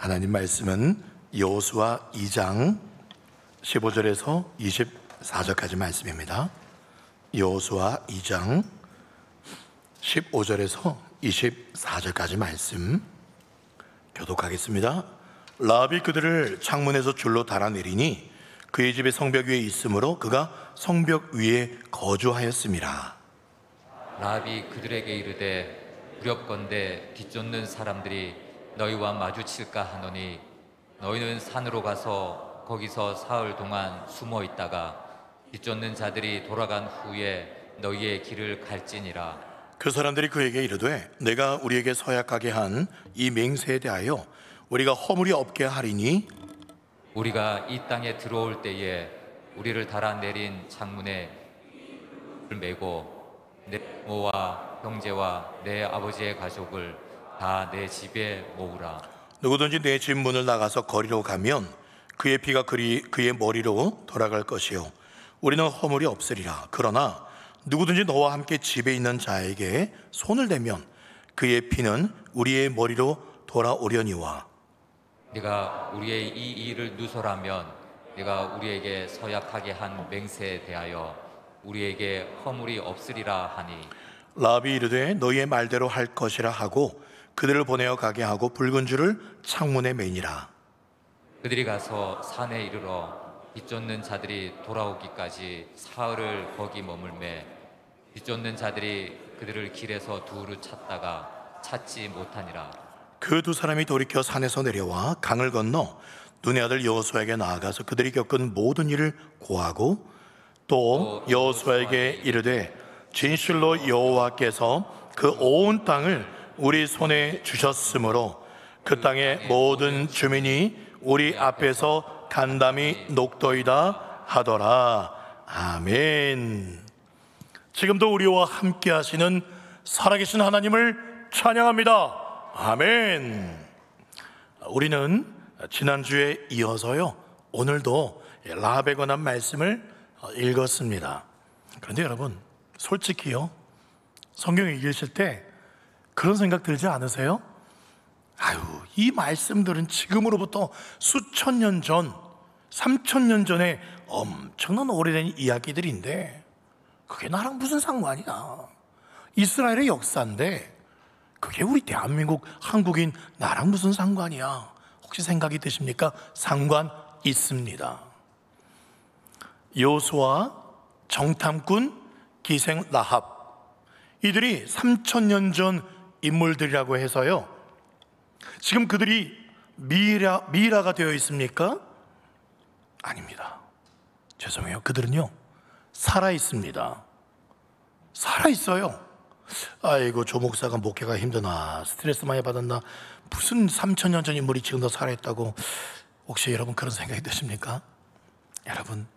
하나님 말씀은 여호수아 2장 15절에서 24절까지 말씀입니다. 여호수아 2장 15절에서 24절까지 말씀 교독하겠습니다. 라합이 그들을 창문에서 줄로 달아내리니 그의 집에 성벽 위에 있으므로 그가 성벽 위에 거주하였음이라. 라합이 그들에게 이르되 두렵건대 뒤쫓는 사람들이 너희와 마주칠까 하노니 너희는 산으로 가서 거기서 사흘 동안 숨어 있다가 뒤쫓는 자들이 돌아간 후에 너희의 길을 갈지니라. 그 사람들이 그에게 이르되 내가 우리에게 서약하게 한 이 맹세에 대하여 우리가 허물이 없게 하리니 우리가 이 땅에 들어올 때에 우리를 달아내린 창문에 을 메고 내 부모와 형제와 내 아버지의 가족을 다 내 집에 모으라. 누구든지 내 집 문을 나가서 거리로 가면 그의 피가 그의 머리로 돌아갈 것이요 우리는 허물이 없으리라. 그러나 누구든지 너와 함께 집에 있는 자에게 손을 대면 그의 피는 우리의 머리로 돌아오려니와. 네가 우리의 이 일을 누설하면 네가 우리에게 서약하게 한 맹세에 대하여 우리에게 허물이 없으리라 하니. 라합이 이르되 너희의 말대로 할 것이라 하고 그들을 보내어 가게 하고 붉은 줄을 창문에 매니라. 그들이 가서 산에 이르러 뒤쫓는 자들이 돌아오기까지 사흘을 거기 머물매 뒤쫓는 자들이 그들을 길에서 두루 찾다가 찾지 못하니라. 그 두 사람이 돌이켜 산에서 내려와 강을 건너 눈의 아들 여호수아에게 나아가서 그들이 겪은 모든 일을 고하고 또 여호수아에게 이르되 진실로 여호와께서 그 온 땅을 우리 손에 주셨으므로 그 땅의 모든 주민이 우리 앞에서 간담이 녹도이다 하더라. 아멘. 지금도 우리와 함께 하시는 살아계신 하나님을 찬양합니다. 아멘. 우리는 지난주에 이어서요 오늘도 라합에 관한 말씀을 읽었습니다. 그런데 여러분 솔직히요 성경을 읽으실 때 그런 생각 들지 않으세요? 이 말씀들은 지금으로부터 수천 년 전, 3천 년 전에 엄청난 오래된 이야기들인데 그게 나랑 무슨 상관이야? 이스라엘의 역사인데 그게 우리 대한민국 한국인 나랑 무슨 상관이야? 혹시 생각이 드십니까? 상관 있습니다. 여호수아, 정탐꾼, 기생 라합, 이들이 3천 년 전 인물들이라고 해서요 지금 그들이 미라가 되어 있습니까? 아닙니다. 죄송해요. 그들은요 살아 있습니다. 살아 있어요. 아이고 조 목사가 목회가 힘드나 스트레스 많이 받았나 무슨 3천 년 전 인물이 지금도 살아있다고 혹시 여러분 그런 생각이 드십니까? 여러분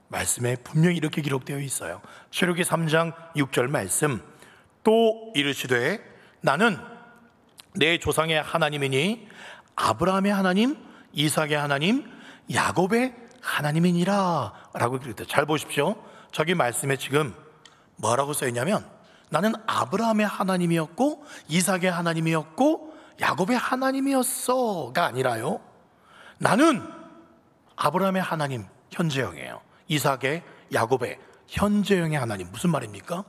말씀에 분명히 이렇게 기록되어 있어요. 출애굽기 3장 6절 말씀. 또 이르시되 나는 내 조상의 하나님이니 아브라함의 하나님, 이삭의 하나님, 야곱의 하나님이니라 라고 그랬대요. 잘 보십시오. 저기 말씀에 지금 뭐라고 써있냐면 나는 아브라함의 하나님이었고 이삭의 하나님이었고 야곱의 하나님이었어가 아니라요 나는 아브라함의 하나님 현재형이에요. 이삭의 야곱의 현재형의 하나님. 무슨 말입니까?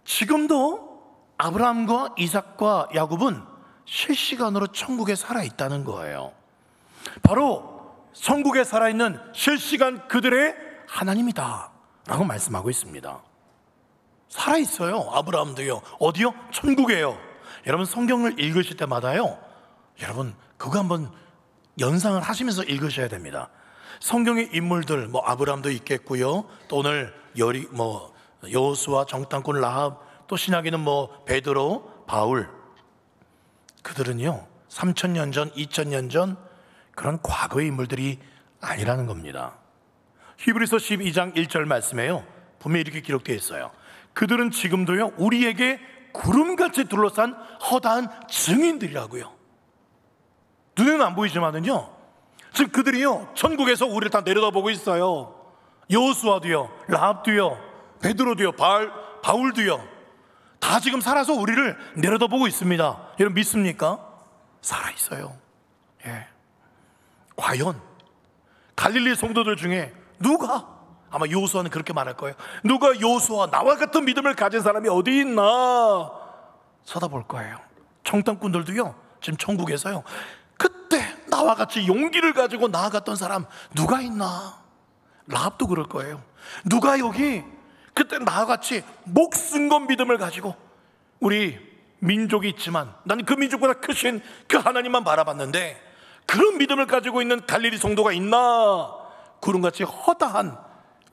지금도 아브라함과 이삭과 야곱은 실시간으로 천국에 살아있다는 거예요. 바로 천국에 살아있는 실시간 그들의 하나님이다 라고 말씀하고 있습니다. 살아있어요. 아브라함도요. 어디요? 천국에요. 여러분 성경을 읽으실 때마다요 여러분 그거 한번 연상을 하시면서 읽으셔야 됩니다. 성경의 인물들 아브라함도 있겠고요. 또 오늘 여호수아, 정탐꾼 라합, 또 신약에는 베드로, 바울, 그들은요 3,000년 전, 2,000년 전 그런 과거의 인물들이 아니라는 겁니다. 히브리서 12장 1절 말씀에요 분명히 이렇게 기록되어 있어요. 그들은 지금도요 우리에게 구름같이 둘러싼 허다한 증인들이라고요. 눈에는 안 보이지만은요 지금 그들이요 천국에서 우리를 다 내려다보고 있어요. 여호수아도요, 라합도요, 베드로도요, 바울도요 다 지금 살아서 우리를 내려다보고 있습니다. 여러분 믿습니까? 살아있어요. 예. 과연 갈릴리 성도들 중에 누가, 아마 여호수아는 그렇게 말할 거예요. 누가 여호수아 나와 같은 믿음을 가진 사람이 어디 있나 쳐다볼 거예요. 정탐꾼들도요, 지금 천국에서요, 그때 나와 같이 용기를 가지고 나아갔던 사람 누가 있나. 라합도 그럴 거예요. 누가 여기 그때 나와 같이 목숨 건 믿음을 가지고, 우리 민족이 있지만 나는 그 민족보다 크신 그 하나님만 바라봤는데, 그런 믿음을 가지고 있는 갈릴리 성도가 있나. 구름같이 허다한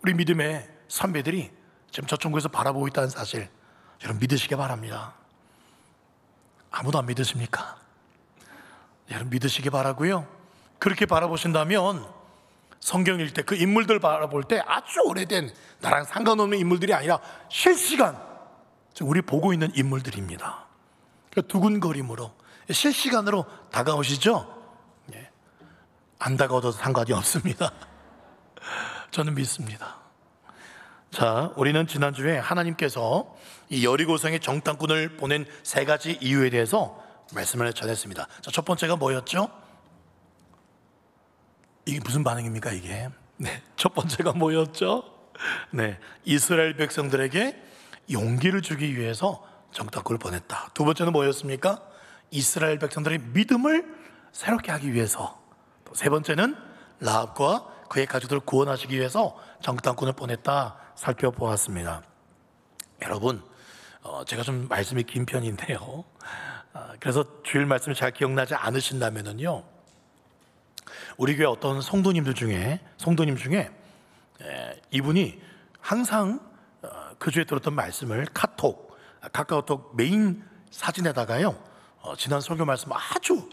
우리 믿음의 선배들이 지금 저 천국에서 바라보고 있다는 사실, 여러분 믿으시기 바랍니다. 아무도 안 믿으십니까? 여러분 믿으시기 바라고요. 그렇게 바라보신다면 성경 읽을 때 그 인물들 바라볼 때 아주 오래된 나랑 상관없는 인물들이 아니라 실시간 우리 보고 있는 인물들입니다. 두근거림으로 실시간으로 다가오시죠? 안 다가와도 상관이 없습니다. 저는 믿습니다. 자, 우리는 지난주에 하나님께서 이 여리고성의 정탐꾼을 보낸 세 가지 이유에 대해서 말씀을 전했습니다. 자, 첫 번째가 뭐였죠? 이게 무슨 반응입니까 이게? 네, 첫 번째가 뭐였죠? 네, 이스라엘 백성들에게 용기를 주기 위해서 정탐꾼을 보냈다. 두 번째는 뭐였습니까? 이스라엘 백성들의 믿음을 새롭게 하기 위해서. 또 세 번째는 라합과 그의 가족들을 구원하시기 위해서 정탐꾼을 보냈다 살펴보았습니다. 여러분, 제가 좀 말씀이 긴 편인데요, 그래서 주일 말씀이 잘 기억나지 않으신다면요, 우리 교회 어떤 성도님 중에 이분이 항상 그 주에 들었던 말씀을 카카오톡 메인 사진에다가요, 지난 설교 말씀 아주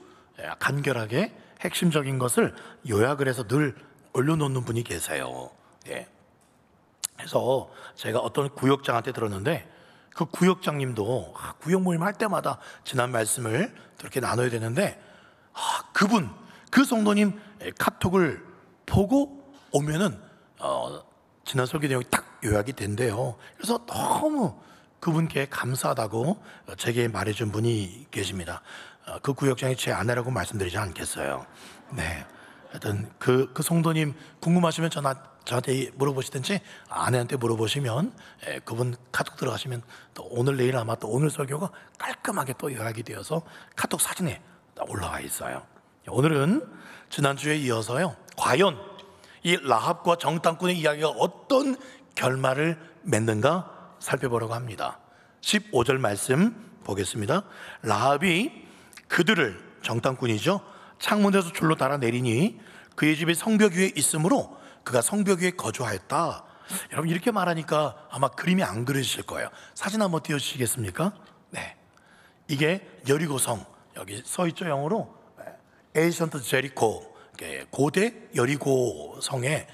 간결하게 핵심적인 것을 요약을 해서 늘 올려놓는 분이 계세요. 예. 그래서 제가 어떤 구역장한테 들었는데, 그 구역장님도 구역 모임 할 때마다 지난 말씀을 그렇게 나눠야 되는데, 그 성도님 카톡을 보고 오면은 지난 설교 내용이 딱 요약이 된대요. 그래서 너무 그분께 감사하다고 제게 말해준 분이 계십니다. 그 구역장이 제 아내라고 말씀드리지 않겠어요. 네, 하여튼 그 성도님 궁금하시면 저한테 물어보시든지 아내한테 물어보시면, 그분 카톡 들어가시면 또 오늘 내일 아마 또 오늘 설교가 깔끔하게 또 요약이 되어서 카톡 사진에 올라와 있어요. 오늘은 지난주에 이어서요, 과연 이 라합과 정탐꾼의 이야기가 어떤 결말을 맺는가 살펴보려고 합니다. 15절 말씀 보겠습니다. 라합이 그들을, 정탐꾼이죠, 창문에서 줄로 달아내리니 그의 집이 성벽 위에 있으므로 그가 성벽 위에 거주하였다. 여러분, 이렇게 말하니까 아마 그림이 안 그려지실 거예요. 사진 한번 띄워주시겠습니까? 네, 이게 여리고성, 여기 써있죠, 영어로 에이션트 제리코, 고대 여리고 성의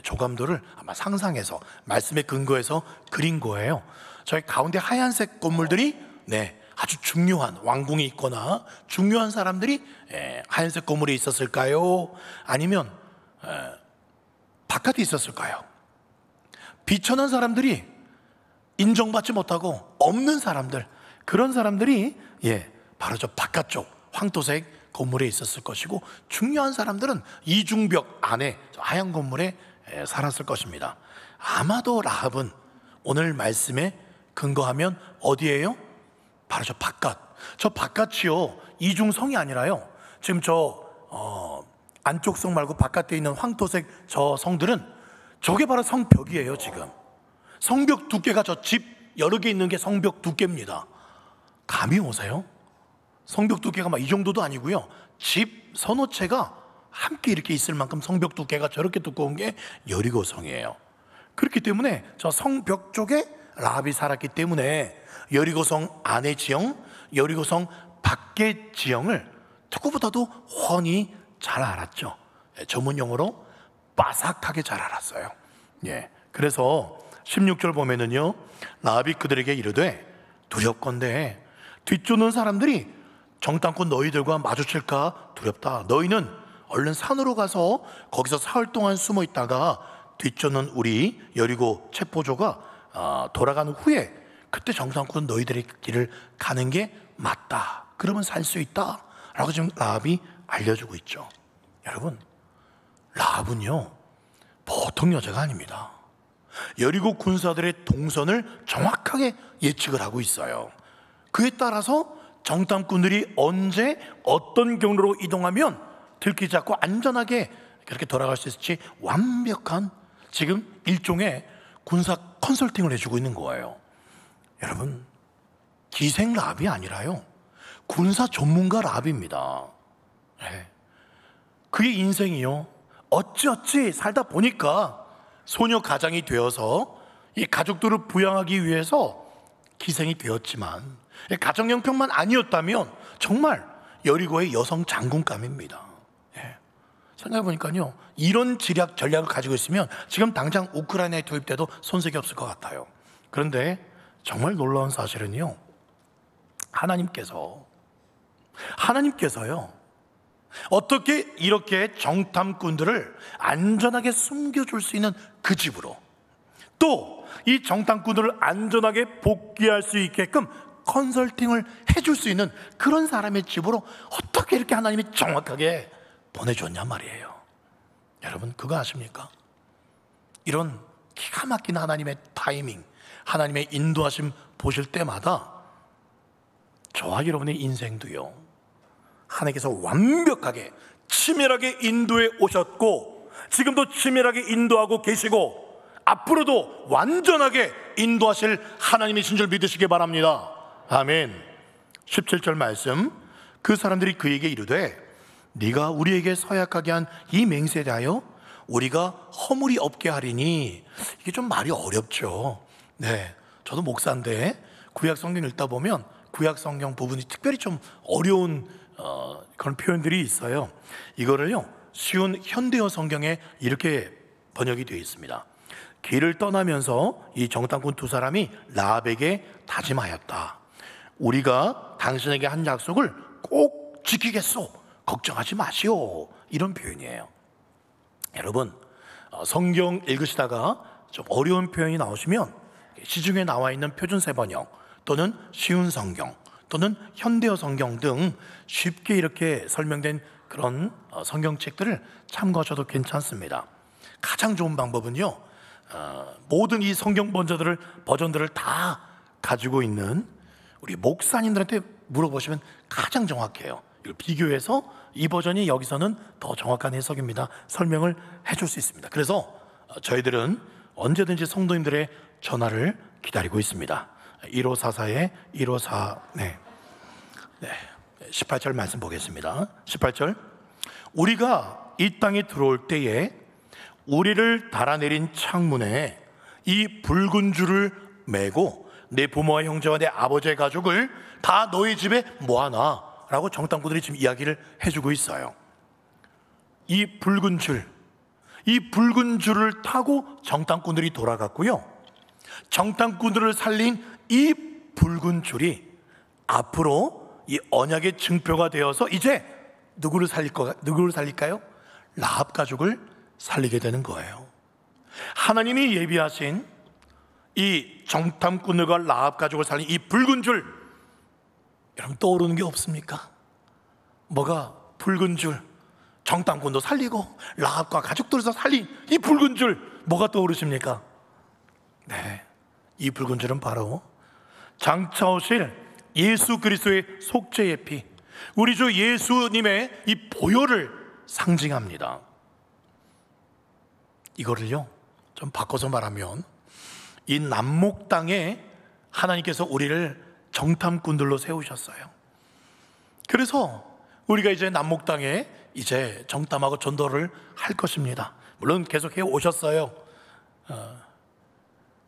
조감도를 아마 상상해서 말씀에 근거해서 그린 거예요. 저희 가운데 하얀색 건물들이, 네, 아주 중요한 왕궁이 있거나 중요한 사람들이 하얀색 건물에 있었을까요? 아니면 바깥에 있었을까요? 비천한 사람들이, 인정받지 못하고 없는 사람들, 그런 사람들이 바로 저 바깥쪽 황토색 건물에 있었을 것이고, 중요한 사람들은 이중벽 안에 하얀 건물에 살았을 것입니다. 아마도 라합은 오늘 말씀에 근거하면 어디예요? 바로 저 바깥이요, 이중성이 아니라요, 지금 저 안쪽 성 말고 바깥에 있는 황토색 저 성들은 저게 바로 성벽이에요. 지금 성벽 두께가 저 집 여러 개 있는 게 성벽 두께입니다. 감이 오세요? 성벽 두께가 막 이 정도도 아니고요, 집 서너 채가 함께 이렇게 있을 만큼 성벽 두께가 저렇게 두꺼운 게 여리고성이에요. 그렇기 때문에 저 성벽 쪽에 라합이 살았기 때문에 여리고성 안의 지형, 여리고성 밖의 지형을 누구보다도 훤히 잘 알았죠. 전문 용어로 빠삭하게 잘 알았어요. 그래서 16절 보면은요, 라합이 그들에게 이르되 두렵건대 뒤쫓는 사람들이 정탐꾼 너희들과 마주칠까 두렵다. 너희는 얼른 산으로 가서 거기서 사흘 동안 숨어 있다가 뒤쫓는 우리 여리고 체포조가 돌아간 후에 그때 정탐꾼 너희들의 길을 가는 게 맞다. 그러면 살 수 있다 라고 지금 라합이 알려주고 있죠. 여러분, 라합은요 보통 여자가 아닙니다. 여리고 군사들의 동선을 정확하게 예측을 하고 있어요. 그에 따라서 정탐꾼들이 언제 어떤 경로로 이동하면 들키지 않고 안전하게 그렇게 돌아갈 수 있을지 완벽한 지금 일종의 군사 컨설팅을 해주고 있는 거예요. 여러분, 기생 라합이 아니라요 군사 전문가 라합입니다. 네. 그의 인생이요 어찌어찌 살다 보니까 소녀 가장이 되어서 이 가족들을 부양하기 위해서 기생이 되었지만 가정 형편만 아니었다면 정말 여리고의 여성 장군감입니다. 예. 생각해보니까요 이런 전략을 가지고 있으면 지금 당장 우크라이나에 투입돼도 손색이 없을 것 같아요. 그런데 정말 놀라운 사실은요 하나님께서요 어떻게 이렇게 정탐꾼들을 안전하게 숨겨줄 수 있는 그 집으로, 또 이 정탐꾼들을 안전하게 복귀할 수 있게끔 컨설팅을 해줄 수 있는 그런 사람의 집으로 어떻게 이렇게 하나님이 정확하게 보내줬냐 말이에요. 여러분, 그거 아십니까? 이런 기가 막힌 하나님의 타이밍, 하나님의 인도하심 보실 때마다 저와 여러분의 인생도요 하나님께서 완벽하게 치밀하게 인도해 오셨고 지금도 치밀하게 인도하고 계시고 앞으로도 완전하게 인도하실 하나님이신 줄 믿으시기 바랍니다. 아멘. 17절 말씀, 그 사람들이 그에게 이르되 네가 우리에게 서약하게 한 이 맹세에 대하여 우리가 허물이 없게 하리니. 이게 좀 말이 어렵죠. 네, 저도 목사인데 구약 성경 읽다 보면 구약 성경 부분이 특별히 좀 어려운 그런 표현들이 있어요. 이거를요 쉬운 현대어 성경에 이렇게 번역이 되어 있습니다. 길을 떠나면서 이 정탐꾼 두 사람이 라합에게 다짐하였다. 우리가 당신에게 한 약속을 꼭 지키겠소. 걱정하지 마시오. 이런 표현이에요. 여러분, 성경 읽으시다가 좀 어려운 표현이 나오시면 시중에 나와 있는 표준세 번역 또는 쉬운 성경 또는 현대어 성경 등 쉽게 이렇게 설명된 그런 성경책들을 참고하셔도 괜찮습니다. 가장 좋은 방법은요 모든 이 성경 버전들을 다 가지고 있는 우리 목사님들한테 물어보시면 가장 정확해요. 이걸 비교해서 이 버전이 여기서는 더 정확한 해석입니다. 설명을 해줄 수 있습니다. 그래서 저희들은 언제든지 성도님들의 전화를 기다리고 있습니다. 1544에 1544. 네. 18절 말씀 보겠습니다. 18절, 우리가 이 땅에 들어올 때에 우리를 달아내린 창문에 이 붉은 줄을 매고 내 부모와 형제와 내 아버지의 가족을 다 너희 집에 모아놔 라고 정탐꾼들이 지금 이야기를 해주고 있어요. 이 붉은 줄을 타고 정탐꾼들이 돌아갔고요, 정탐꾼들을 살린 이 붉은 줄이 앞으로 이 언약의 증표가 되어서 이제 누구를 살릴까요? 라합 가족을 살리게 되는 거예요. 하나님이 예비하신 이 정탐꾼들과 라합 가족을 살린 이 붉은 줄, 여러분 떠오르는 게 없습니까? 뭐가 붉은 줄, 정탐꾼도 살리고 라합과 가족들에서 살린 이 붉은 줄, 뭐가 떠오르십니까? 네, 이 붉은 줄은 바로 장차 오실 예수 그리스도의 속죄의 피, 우리 주 예수님의 이 보혈을 상징합니다. 이거를요 좀 바꿔서 말하면 이 남목 땅에 하나님께서 우리를 정탐꾼들로 세우셨어요. 그래서 우리가 이제 남목 땅에 이제 정탐하고 전도를 할 것입니다. 물론 계속 해 오셨어요.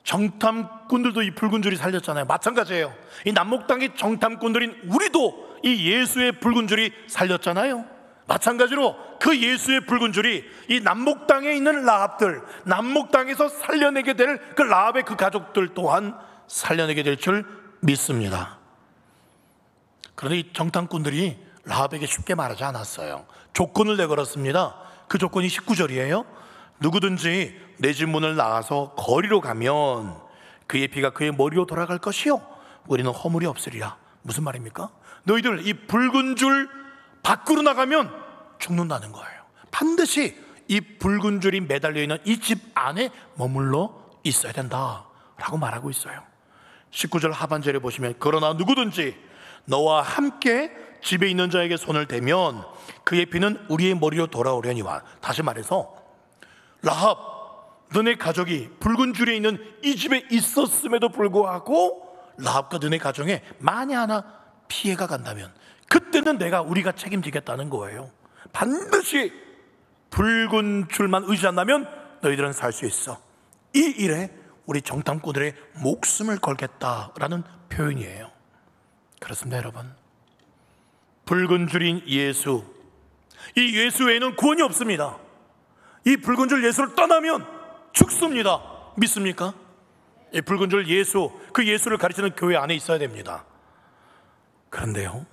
정탐꾼들도 이 붉은 줄이 살렸잖아요. 마찬가지예요. 이 남목 땅의 정탐꾼들인 우리도 이 예수의 붉은 줄이 살렸잖아요. 마찬가지로 그 예수의 붉은 줄이 이 남목 땅에 있는 라합들, 남목 땅에서 살려내게 될 그 라합의 그 가족들 또한 살려내게 될 줄 믿습니다. 그런데 이 정탐꾼들이 라합에게 쉽게 말하지 않았어요. 조건을 내걸었습니다. 그 조건이 19절이에요. 누구든지 내 집 문을 나가서 거리로 가면 그의 피가 그의 머리로 돌아갈 것이요 우리는 허물이 없으리라. 무슨 말입니까? 너희들 이 붉은 줄 밖으로 나가면 죽는다는 거예요. 반드시 이 붉은 줄이 매달려 있는 이 집 안에 머물러 있어야 된다라고 말하고 있어요. 19절 하반절에 보시면 그러나 누구든지 너와 함께 집에 있는 자에게 손을 대면 그의 피는 우리의 머리로 돌아오려니와. 다시 말해서 라합, 너네 가족이 붉은 줄에 있는 이 집에 있었음에도 불구하고 라합과 너네 가정에 만에 하나 피해가 간다면 그때는 우리가 책임지겠다는 거예요. 반드시 붉은 줄만 의지한다면 너희들은 살 수 있어. 이 일에 우리 정탐꾼들의 목숨을 걸겠다라는 표현이에요. 그렇습니다, 여러분. 붉은 줄인 예수, 이 예수 외에는 구원이 없습니다. 이 붉은 줄 예수를 떠나면 죽습니다. 믿습니까? 이 붉은 줄 예수, 그 예수를 가르치는 교회 안에 있어야 됩니다. 그런데요,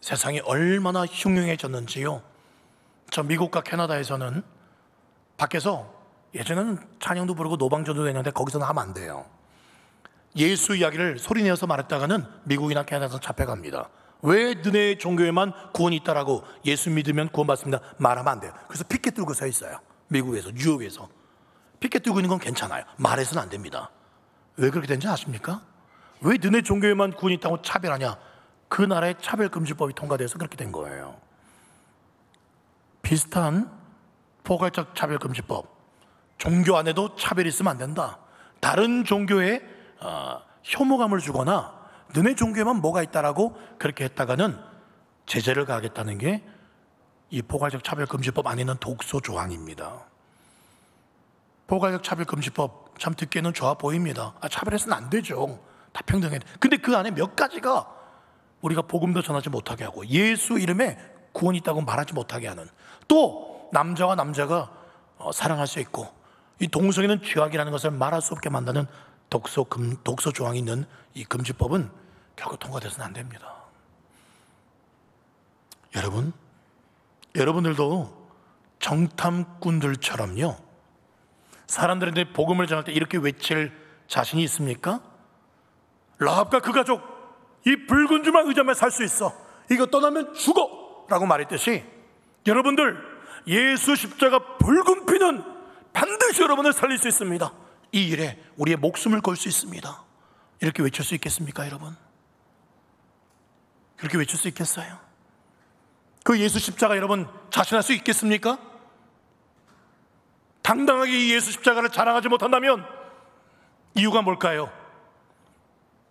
세상이 얼마나 흉흉해졌는지요. 저 미국과 캐나다에서는 밖에서 예전에는 찬양도 부르고 노방전도 했는데 거기서는 하면 안 돼요. 예수 이야기를 소리내어서 말했다가는 미국이나 캐나다에서 잡혀갑니다. 왜 너네 종교에만 구원이 있다라고 예수 믿으면 구원받습니다 말하면 안 돼요. 그래서 피켓 들고 서 있어요. 미국에서, 뉴욕에서. 피켓 들고 있는 건 괜찮아요. 말해서는 안 됩니다. 왜 그렇게 된지 아십니까? 왜 너네 종교에만 구원이 있다고 차별하냐? 그 나라의 차별금지법이 통과돼서 그렇게 된 거예요. 비슷한 포괄적 차별금지법, 종교 안에도 차별이 있으면 안 된다. 다른 종교에 혐오감을 주거나 너네 종교에만 뭐가 있다라고 그렇게 했다가는 제재를 가하겠다는 게 이 포괄적 차별금지법 안에 있는 독소 조항입니다. 포괄적 차별금지법 참 듣기에는 좋아 보입니다. 차별해서는 안 되죠. 다 평등해. 근데 그 안에 몇 가지가 우리가 복음도 전하지 못하게 하고 예수 이름에 구원이 있다고 말하지 못하게 하는, 또 남자와 남자가 사랑할 수 있고 이 동성애는 죄악이라는 것을 말할 수 없게 만드는 독소 조항이 있는 이 금지법은 결국 통과돼서는 안 됩니다. 여러분들도 정탐꾼들처럼요, 사람들한테 복음을 전할 때 이렇게 외칠 자신이 있습니까? 라합과 그 가족, 이 붉은 줄만 의지하면 살 수 있어, 이거 떠나면 죽어 라고 말했듯이 여러분들 예수 십자가 붉은 피는 반드시 여러분을 살릴 수 있습니다. 이 일에 우리의 목숨을 걸 수 있습니다. 이렇게 외칠 수 있겠습니까, 여러분? 그렇게 외칠 수 있겠어요? 그 예수 십자가 여러분 자신할 수 있겠습니까? 당당하게 이 예수 십자가를 자랑하지 못한다면 이유가 뭘까요?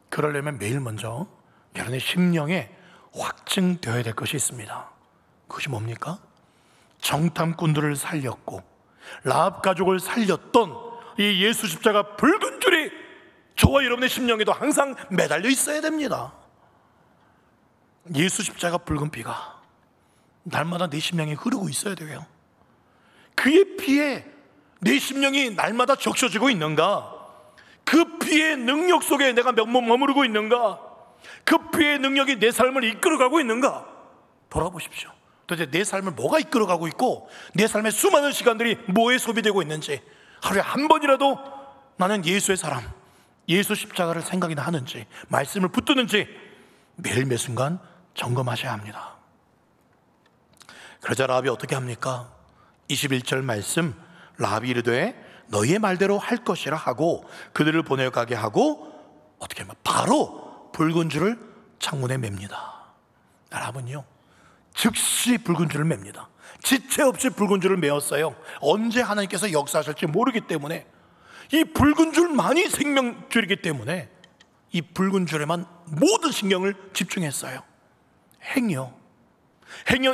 그러려면 매일 먼저 여러분의 심령에 확증되어야 될 것이 있습니다. 그것이 뭡니까? 정탐꾼들을 살렸고 라합 가족을 살렸던 이 예수 십자가 붉은 줄이 저와 여러분의 심령에도 항상 매달려 있어야 됩니다. 예수 십자가 붉은 피가 날마다 내 심령에 흐르고 있어야 돼요. 그의 피에 내 심령이 날마다 적셔지고 있는가? 그 피의 능력 속에 내가 머무르고 있는가? 그 피의 능력이 내 삶을 이끌어가고 있는가? 돌아보십시오. 도대체 내 삶을 뭐가 이끌어가고 있고 내 삶의 수많은 시간들이 뭐에 소비되고 있는지, 하루에 한 번이라도 나는 예수의 사람, 예수 십자가를 생각이나 하는지, 말씀을 붙드는지 매일 매 순간 점검하셔야 합니다. 그러자 라합이 어떻게 합니까? 21절 말씀, 라합이 이르되 너희의 말대로 할 것이라 하고 그들을 보내가게 하고 어떻게 하면 바로 붉은 줄을 창문에 맵니다. 라합은요 즉시 붉은 줄을 맵니다. 지체 없이 붉은 줄을 메었어요. 언제 하나님께서 역사하실지 모르기 때문에, 이 붉은 줄만이 생명줄이기 때문에 이 붉은 줄에만 모든 신경을 집중했어요. 행여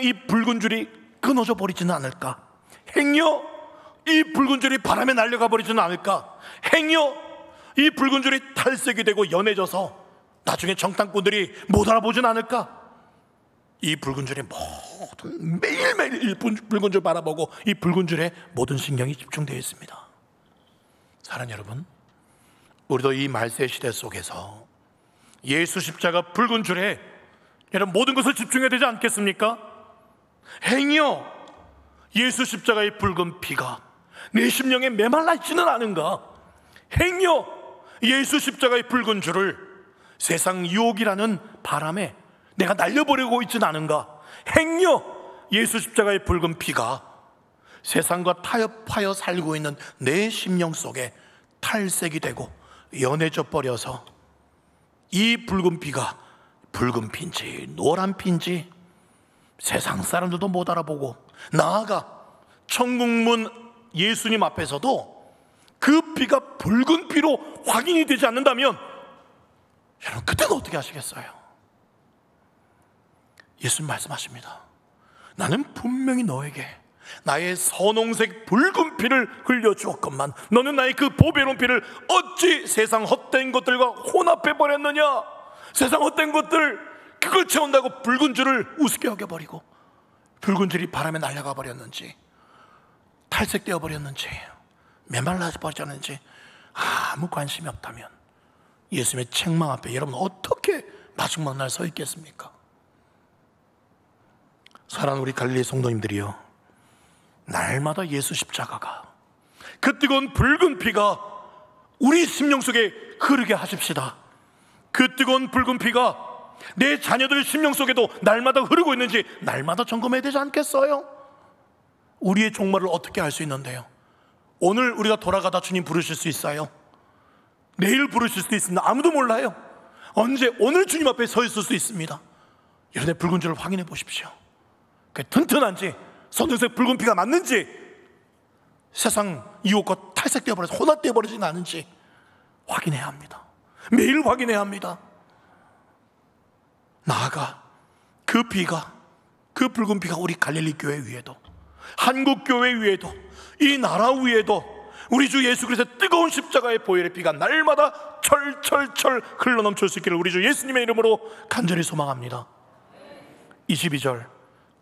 이 붉은 줄이 끊어져 버리지는 않을까? 행여 이 붉은 줄이 바람에 날려가 버리지는 않을까? 행여 이 붉은 줄이 탈색이 되고 연해져서 나중에 정탐꾼들이 못 알아보진 않을까? 이 붉은 줄에 매일매일 이 붉은 줄 바라보고 이 붉은 줄에 모든 신경이 집중되어 있습니다. 사랑하는 여러분, 우리도 이 말세 시대 속에서 예수 십자가 붉은 줄에 여러분 모든 것을 집중해야 되지 않겠습니까? 행여 예수 십자가의 붉은 피가 내 심령에 메말라 있지는 않은가? 행여 예수 십자가의 붉은 줄을 세상 유혹이라는 바람에 내가 날려버리고 있지는 않은가? 행여 예수 십자가의 붉은 피가 세상과 타협하여 살고 있는 내 심령 속에 탈색이 되고 연해져 버려서 이 붉은 피가 붉은 피인지 노란 피인지 세상 사람들도 못 알아보고, 나아가 천국문 예수님 앞에서도 그 피가 붉은 피로 확인이 되지 않는다면 여러분 그때는 어떻게 하시겠어요? 예수님 말씀하십니다. 나는 분명히 너에게 나의 선홍색 붉은 피를 흘려주었건만 너는 나의 그 보배로운 피를 어찌 세상 헛된 것들과 혼합해 버렸느냐. 세상 헛된 것들 그걸 채운다고 붉은 줄을 우습게 여겨버리고 붉은 줄이 바람에 날아가 버렸는지, 탈색되어 버렸는지, 메말라 버렸는지 아무 관심이 없다면 예수님의 책망 앞에 여러분 어떻게 마지막 날 서 있겠습니까? 사랑하는 우리 갈릴리 성도님들이요, 날마다 예수 십자가가 그 뜨거운 붉은 피가 우리 심령 속에 흐르게 하십시다. 그 뜨거운 붉은 피가 내 자녀들 심령 속에도 날마다 흐르고 있는지 날마다 점검해야 되지 않겠어요? 우리의 종말을 어떻게 알 수 있는데요? 오늘 우리가 돌아가다 주님 부르실 수 있어요. 내일 부르실 수도 있습니다. 아무도 몰라요. 언제 오늘 주님 앞에 서 있을 수 있습니다. 여러분의 붉은 줄을 확인해 보십시오. 그게 튼튼한지, 선홍색 붉은 피가 맞는지, 세상 유혹과 탈색되어 버려서 혼합되어 버리지는 않은지 확인해야 합니다. 매일 확인해야 합니다. 나아가 그 피가, 그 붉은 피가 우리 갈릴리 교회 위에도, 한국 교회 위에도, 이 나라 위에도 우리 주 예수 그리스도의 뜨거운 십자가의 보혈의 피가 날마다 철철철 흘러넘칠 수 있기를 우리 주 예수님의 이름으로 간절히 소망합니다. 22절,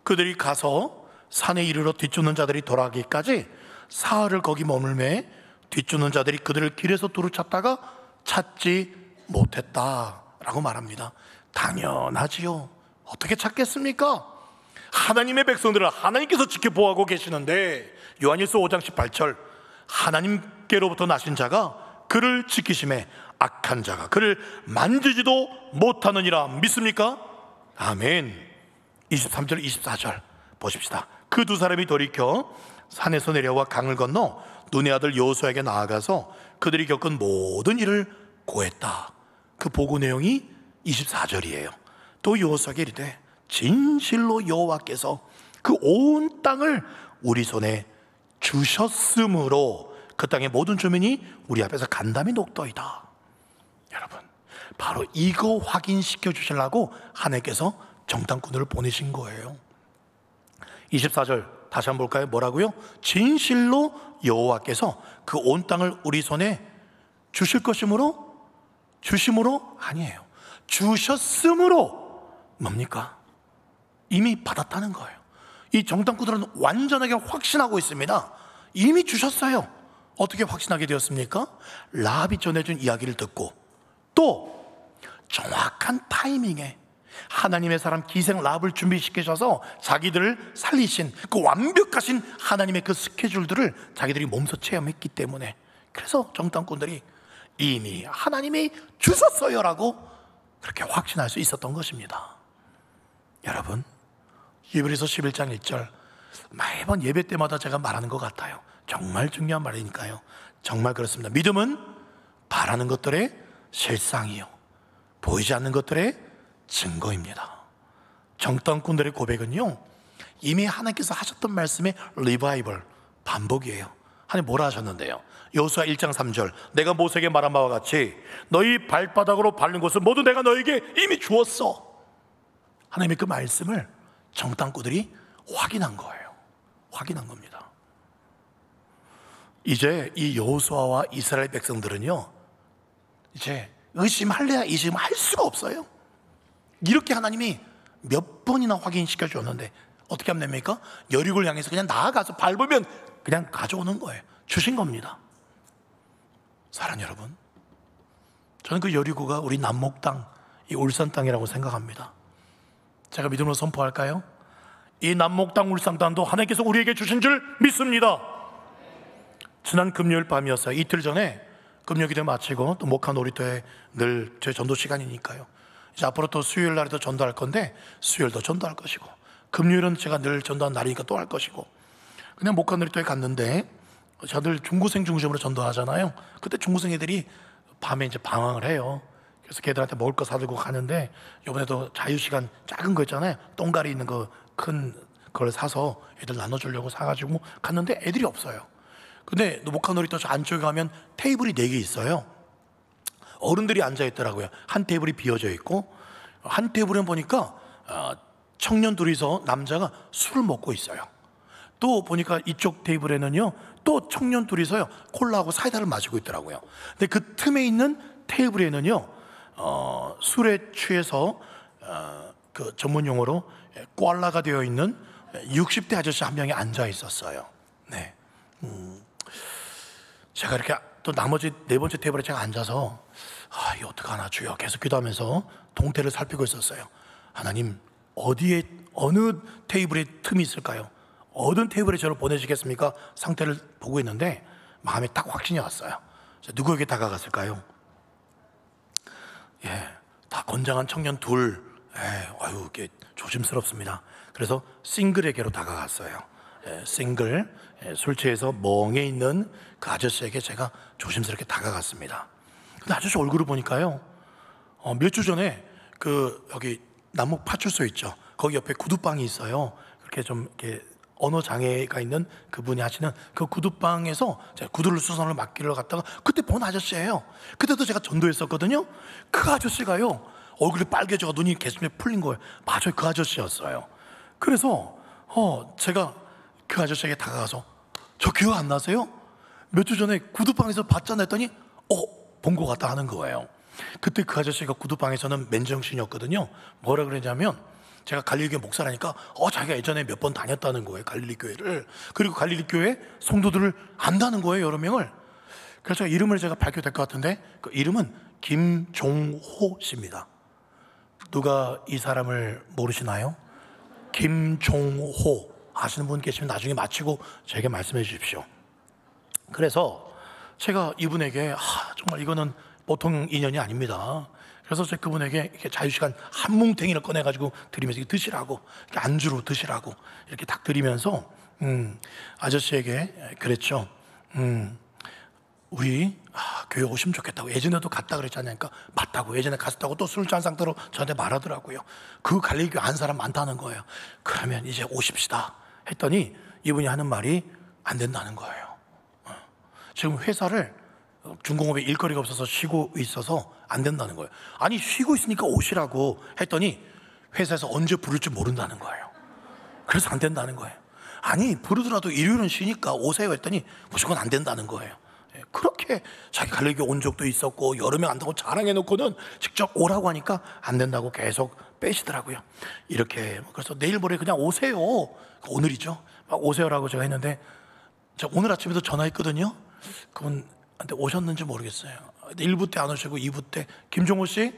그들이 가서 산에 이르러 뒤쫓는 자들이 돌아가기까지 사흘을 거기 머물매 뒤쫓는 자들이 그들을 길에서 두루 찾다가 찾지 못했다라고 말합니다. 당연하지요. 어떻게 찾겠습니까? 하나님의 백성들을 하나님께서 지켜보고 계시는데, 요한일서 5장 18절, 하나님께로부터 나신 자가 그를 지키심에 악한 자가 그를 만지지도 못하느니라 믿습니까? 아멘. 23절 24절 보십시다. 그 두 사람이 돌이켜 산에서 내려와 강을 건너 눈의 아들 여호수아에게 나아가서 그들이 겪은 모든 일을 고했다. 그 보고 내용이 24절이에요. 또 여호수아에게 이르되 진실로 여호와께서 그 온 땅을 우리 손에 주셨으므로 그 땅의 모든 주민이 우리 앞에서 간담이 녹더이다. 여러분, 바로 이거 확인시켜 주시려고 하나님께서 정탐꾼들을 보내신 거예요. 24절 다시 한번 볼까요? 뭐라고요? 진실로 여호와께서 그 온 땅을 우리 손에 주실 것이므로, 주심으로 아니에요. 주셨으므로. 뭡니까? 이미 받았다는 거예요. 이 정탐꾼들은 완전하게 확신하고 있습니다. 이미 주셨어요. 어떻게 확신하게 되었습니까? 라합이 전해준 이야기를 듣고, 또 정확한 타이밍에 하나님의 사람 기생 라합을 준비시키셔서 자기들을 살리신 그 완벽하신 하나님의 그 스케줄들을 자기들이 몸소 체험했기 때문에, 그래서 정탐꾼들이 이미 하나님이 주셨어요 라고 그렇게 확신할 수 있었던 것입니다. 여러분, 히브리서 11장 1절 매번 예배 때마다 제가 말하는 것 같아요. 정말 중요한 말이니까요. 정말 그렇습니다. 믿음은 바라는 것들의 실상이요 보이지 않는 것들의 증거입니다. 정탐꾼들의 고백은요, 이미 하나님께서 하셨던 말씀의 리바이벌, 반복이에요. 하나님 뭐라 하셨는데요? 여호수아 1장 3절, 내가 모세에게 말한 바와 같이 너희 발바닥으로 밟는 것을 모두 내가 너에게 이미 주었어. 하나님의 그 말씀을 정탐꾼들이 확인한 거예요. 확인한 겁니다. 이제 이 여호수아와 이스라엘 백성들은요, 이제 의심할래야 의심할 수가 없어요. 이렇게 하나님이 몇 번이나 확인시켜 줬는데 어떻게 하면 됩니까? 여리고를 향해서 그냥 나아가서 밟으면 그냥 가져오는 거예요. 주신 겁니다. 사랑 여러분, 저는 그 여리고가 우리 남목 땅, 이 울산 땅이라고 생각합니다. 제가 믿음으로 선포할까요? 이 남목 땅, 울산 땅도 하나님께서 우리에게 주신 줄 믿습니다. 지난 금요일 밤이었어요. 이틀 전에 금요기도 마치고 또 목화 놀이터에 늘 제 전도 시간이니까요. 이제 앞으로 또 수요일 날에도 전도할 건데 수요일도 전도할 것이고 금요일은 제가 늘 전도한 날이니까 또 할 것이고, 그냥 목화놀이터에 갔는데 저들 중고생 중심으로 전도하잖아요. 그때 중고생 애들이 밤에 이제 방황을 해요. 그래서 걔들한테 먹을 거 사들고 가는데, 이번에도 자유시간 작은 거 있잖아요. 똥가리 있는 거 큰 걸 사서 애들 나눠주려고 사가지고 갔는데 애들이 없어요. 근데 목화놀이터 저 안쪽에 가면 테이블이 4개 있어요. 어른들이 앉아있더라고요. 한 테이블이 비어져 있고, 한 테이블에 보니까 청년 둘이서 남자가 술을 먹고 있어요. 또 보니까 이쪽 테이블에는요, 또 청년 둘이서요 콜라하고 사이다를 마시고 있더라고요. 근데 그 틈에 있는 테이블에는요 술에 취해서 그 전문 용어로 꽐라가 되어 있는 60대 아저씨 한 명이 앉아 있었어요. 네. 제가 이렇게 또 나머지 4번째 테이블에 제가 앉아서 이거 어떡하나 주여 계속 기도하면서 동태를 살피고 있었어요. 하나님, 어디에 어느 테이블에 틈이 있을까요? 어떤 테이블에 저를 보내시겠습니까? 상태를 보고 있는데 마음에 딱 확신이 왔어요. 누구에게 다가갔을까요? 다 건장한 청년 둘. 이게 조심스럽습니다. 그래서 싱글에게로 다가갔어요. 싱글, 술 취해서 멍에 있는 그 아저씨에게 제가 조심스럽게 다가갔습니다. 근데 아저씨 얼굴을 보니까요, 몇 주 전에 그 여기 남욱 파출소 있죠. 거기 옆에 구두방이 있어요. 그렇게 좀 이렇게 언어 장애가 있는 그분이 하시는 그 구두방에서 제가 구두를 수선을 맡기러 갔다가 그때 본 아저씨예요. 그때도 제가 전도했었거든요. 그 아저씨가요 얼굴이 빨개져서 눈이 개심에 풀린 거예요. 맞아요, 그 아저씨였어요. 그래서 제가 그 아저씨에게 다가가서 저 기억 안 나세요? 몇 주 전에 구두방에서 봤잖아 했더니 본 것 같다 하는 거예요. 그때 그 아저씨가 구두방에서는 맨정신이었거든요. 뭐라 그랬냐면, 제가 갈릴리 교회 목사라니까 자기가 예전에 몇 번 다녔다는 거예요, 갈릴리 교회를. 그리고 갈릴리 교회 성도들을 안다는 거예요, 여러 명을. 그래서 이름을 제가 밝혀야 될 것 같은데, 그 이름은 김종호 씨입니다. 누가 이 사람을 모르시나요? 김종호 아시는 분 계시면 나중에 마치고 제게 말씀해 주십시오. 그래서 제가 이분에게 정말 이거는 보통 인연이 아닙니다. 그래서 제가 그분에게 이렇게 자유시간 한 뭉탱이를 꺼내가지고 드리면서 드시라고, 이렇게 안주로 드시라고 이렇게 딱 드리면서 아저씨에게 그랬죠. 우리 교회 오시면 좋겠다고. 예전에도 갔다 그랬잖아요. 그러니까 맞다고. 예전에 갔다고 또 술 잔 상태로 저한테 말하더라고요. 그 갈릴리 교회 안 사람 많다는 거예요. 그러면 이제 오십시다 했더니 이분이 하는 말이 안 된다는 거예요. 지금 회사를 중공업에 일거리가 없어서 쉬고 있어서 안 된다는 거예요. 아니, 쉬고 있으니까 오시라고 했더니 회사에서 언제 부를지 모른다는 거예요. 그래서 안 된다는 거예요. 아니, 부르더라도 일요일은 쉬니까 오세요 했더니 무조건 안 된다는 거예요. 그렇게 자기 갈릴리 교회 온 적도 있었고 여러 명 안다고 자랑해놓고는 직접 오라고 하니까 안 된다고 계속 빼시더라고요. 이렇게. 그래서 내일 모레 그냥 오세요. 오늘이죠. 막 오세요라고 제가 했는데, 제가 오늘 아침에도 전화했거든요. 그분한테 오셨는지 모르겠어요. 1부 때 안 오시고 2부 때. 김종호 씨?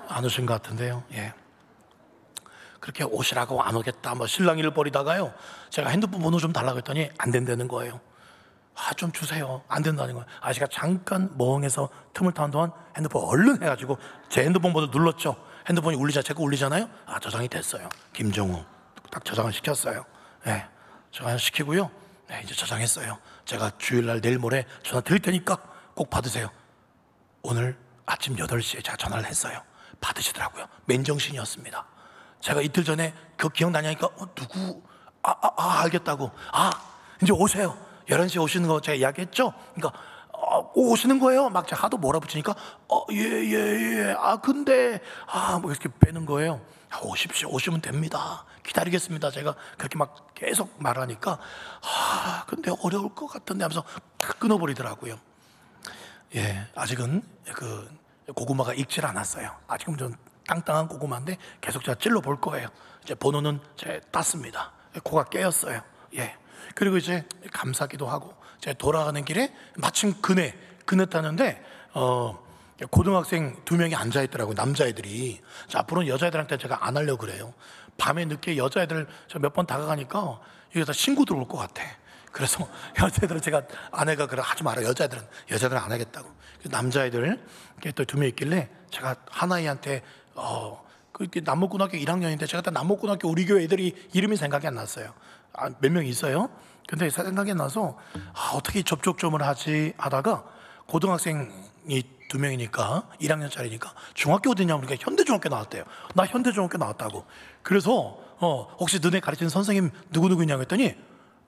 안 오신 것 같은데요. 그렇게 오시라고 안 오겠다 실랑이를 벌이다가요, 제가 핸드폰 번호 좀 달라고 했더니 안 된다는 거예요. 좀 주세요. 안 된다는 거예요. 아저씨가 잠깐 멍해서 틈을 타는 동안 핸드폰 얼른 해가지고 제 핸드폰 번호 눌렀죠. 핸드폰이 제가 울리잖아요. 저장이 됐어요. 김종호 딱 저장을 시켰어요. 저장을 시키고요, 이제 저장했어요. 제가 주일날 내일 모레 전화 드릴 테니까 꼭 받으세요. 오늘 아침 8시에 제가 전화를 했어요. 받으시더라고요. 맨정신이었습니다. 제가 이틀 전에 그 기억나냐니까 누구? 알겠다고. 이제 오세요. 11시에 오시는 거 제가 이야기했죠. 그러니까 오시는 거예요. 막 제가 하도 몰아붙이니까 예. 근데 뭐 이렇게 빼는 거예요. 오십시오. 오시면 됩니다. 기다리겠습니다. 제가 그렇게 막 계속 말하니까 근데 어려울 것 같은데 하면서 끊어버리더라고요. 아직은 그 고구마가 익질 않았어요. 아직은 좀 땅땅한 고구마인데 계속 제가 찔러 볼 거예요. 이제 번호는 제가 땄습니다. 코가 깨었어요. 그리고 이제 감사기도 하고, 제가 돌아가는 길에 마침 그네 타는데 고등학생 2명이 앉아있더라고요. 남자애들이. 앞으로는 여자애들한테 제가 안 하려고 그래요. 밤에 늦게 여자애들 저 몇 번 다가가니까 여기다 신고 들어올 것 같아. 그래서 여자애들은 제가 아내가 그래 하지 마라. 여자애들은 안 하겠다고. 남자애들 또 2명 있길래 제가 하나이한테 그때 남목고등학교 1학년인데 제가 그때 남목고등학교 우리 교회 애들이 이름이 생각이 안 났어요. 몇 명 있어요. 근데 생각이 안 나서 어떻게 접촉점을 하지 하다가 고등학생이 2명이니까 1학년짜리니까 중학교 어디냐 그러니까 현대중학교 나왔대요. 나 현대중학교 나왔다고. 그래서 혹시 너네 가르치는 선생님 누구냐고 했더니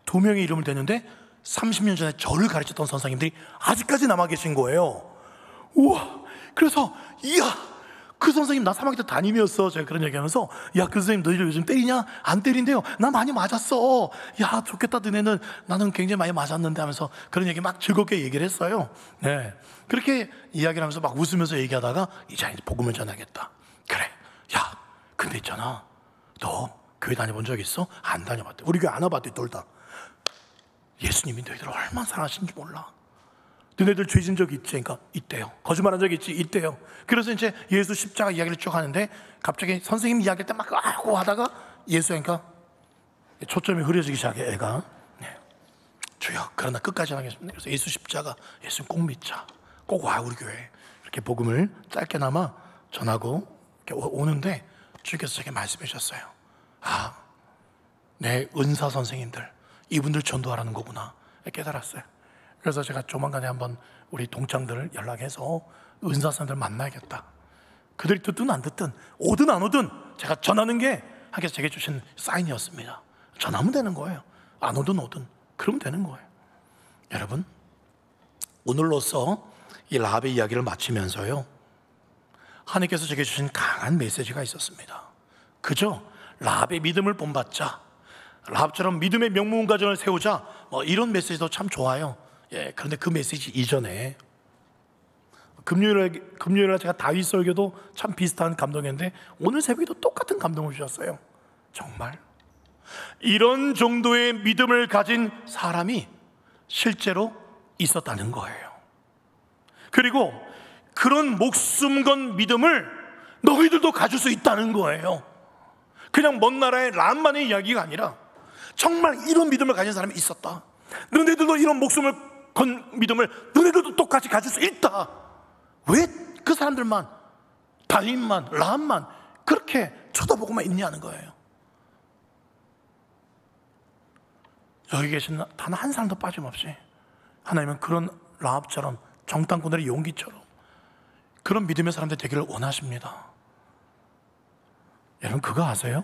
2명의 이름을 대는데 30년 전에 저를 가르쳤던 선생님들이 아직까지 남아 계신 거예요. 우와. 그래서 이야, 그 선생님 나 3학년 때 담임이었어. 제가 그런 얘기하면서 야, 그 선생님 너희들 요즘 때리냐? 안 때린대요. 나 많이 맞았어. 야, 좋겠다. 너네는 나는 굉장히 많이 맞았는데 하면서 그런 얘기 막 즐겁게 얘기를 했어요. 네. 그렇게 이야기를 하면서 막 웃으면서 얘기하다가 이제 복음을 전하겠다. 그래. 야, 근데 있잖아. 너 교회 다녀본 적 있어? 안 다녀봤대. 우리 교회 안 와봤대, 둘 다. 예수님이 너희들 얼마나 사랑하시는지 몰라. 너네들 죄진 적 있지? 그러니까 있대요. 거짓말한 적 있지? 있대요. 그래서 이제 예수 십자가 이야기를 쭉 하는데 갑자기 선생님 이야기할 때 막 하고 하다가 예수 하니까 초점이 흐려지기 시작해. 애가 주여 그러나 끝까지 하겠습니다. 그래서 예수 십자가, 예수 꼭 믿자, 꼭 와 우리 교회. 이렇게 복음을 짧게나마 전하고 오는데 주께서 제게 말씀해 주셨어요. 내 은사 선생님들, 이분들 전도하라는 거구나 깨달았어요. 그래서 제가 조만간에 한번 우리 동창들을 연락해서 은사 선생님들 만나야겠다. 그들이 듣든 안 듣든 오든 안 오든 제가 전하는 게 하나님께서 제게 주신 사인이었습니다. 전하면 되는 거예요. 안 오든 오든 그러면 되는 거예요. 여러분, 오늘로써 이 라합의 이야기를 마치면서요, 하나님께서 제게 주신 강한 메시지가 있었습니다. 그저 라합의 믿음을 본받자, 라합처럼 믿음의 명문 가정을 세우자, 이런 메시지도 참 좋아요. 그런데 그 메시지 이전에 금요일에 제가 다윗 설교도 참 비슷한 감동이었는데 오늘 새벽에도 똑같은 감동을 주셨어요. 정말 이런 정도의 믿음을 가진 사람이 실제로 있었다는 거예요. 그리고 그런 목숨 건 믿음을 너희들도 가질 수 있다는 거예요. 그냥 먼 나라의 람만의 이야기가 아니라 정말 이런 믿음을 가진 사람이 있었다. 너네들도 이런 목숨을 건 믿음을 너네들도 똑같이 가질 수 있다. 왜 그 사람들만, 다윗만, 라합만 그렇게 쳐다보고만 있냐는 거예요. 여기 계신 단 한 사람도 빠짐없이 하나님은 그런 라합처럼 정탐꾼들의 용기처럼 그런 믿음의 사람들 되기를 원하십니다. 여러분 그거 아세요?